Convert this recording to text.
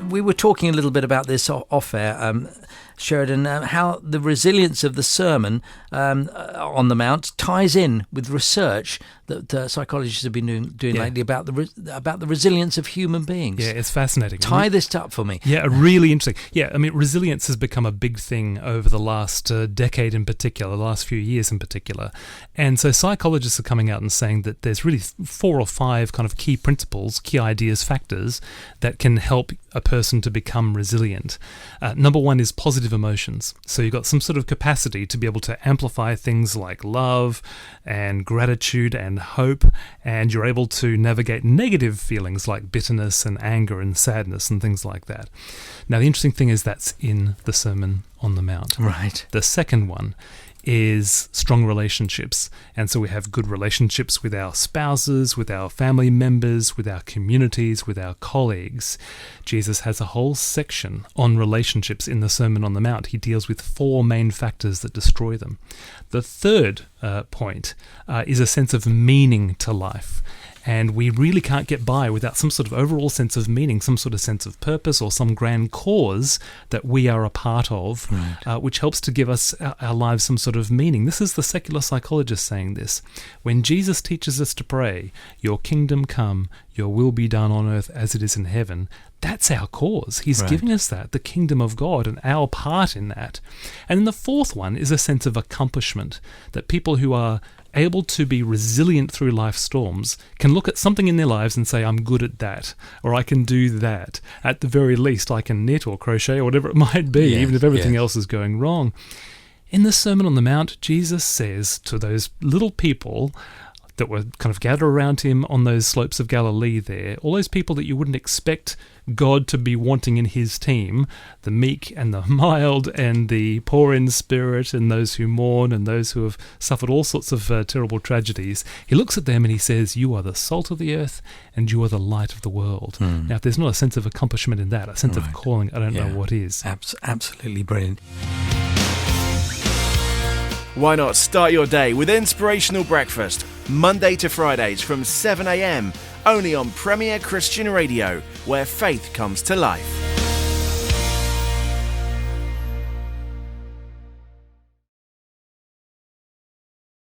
we were talking a little bit about this off air, Sheridan, how the resilience of the Sermon on the Mount ties in with research that psychologists have been doing lately about the resilience of human beings. Yeah, it's fascinating. Tie this up for me. Yeah, really interesting. Yeah, I mean, resilience has become a big thing over the last decade in particular, the last few years in particular. And so psychologists are coming out and saying that there's really 4 or 5 kind of key principles, key ideas, factors that can help a person to become resilient. Number 1 is positive emotions. So you've got some sort of capacity to be able to amplify things like love and gratitude and hope, and you're able to navigate negative feelings like bitterness and anger and sadness and things like that. Now, the interesting thing is that's in the Sermon on the Mount. Right. The second one is strong relationships. And so we have good relationships with our spouses, with our family members, with our communities, with our colleagues. Jesus has a whole section on relationships in the Sermon on the Mount. He deals with 4 main factors that destroy them. The third point is a sense of meaning to life. And we really can't get by without some sort of overall sense of meaning, some sort of sense of purpose or some grand cause that we are a part of, which helps to give us our lives some sort of meaning. This is the secular psychologist saying this. When Jesus teaches us to pray, "Your kingdom come, your will be done on earth as it is in heaven," that's our cause. He's giving us that, the kingdom of God, and our part in that. And then the fourth one is a sense of accomplishment, that people who are able to be resilient through life's storms can look at something in their lives and say, "I'm good at that," or "I can do that. At the very least, I can knit or crochet," or whatever it might be, even if everything else is going wrong. In the Sermon on the Mount, Jesus says to those little people that were kind of gathered around him on those slopes of Galilee there, all those people that you wouldn't expect God to be wanting in his team, the meek and the mild and the poor in spirit and those who mourn and those who have suffered all sorts of terrible tragedies, he looks at them and he says, "You are the salt of the earth and you are the light of the world." Now, if there's not a sense of accomplishment in that, a sense of calling, I don't know what is. Absolutely brilliant. Why not start your day with Inspirational Breakfast, Monday to Fridays from 7 a.m, only on Premier Christian Radio, where faith comes to life.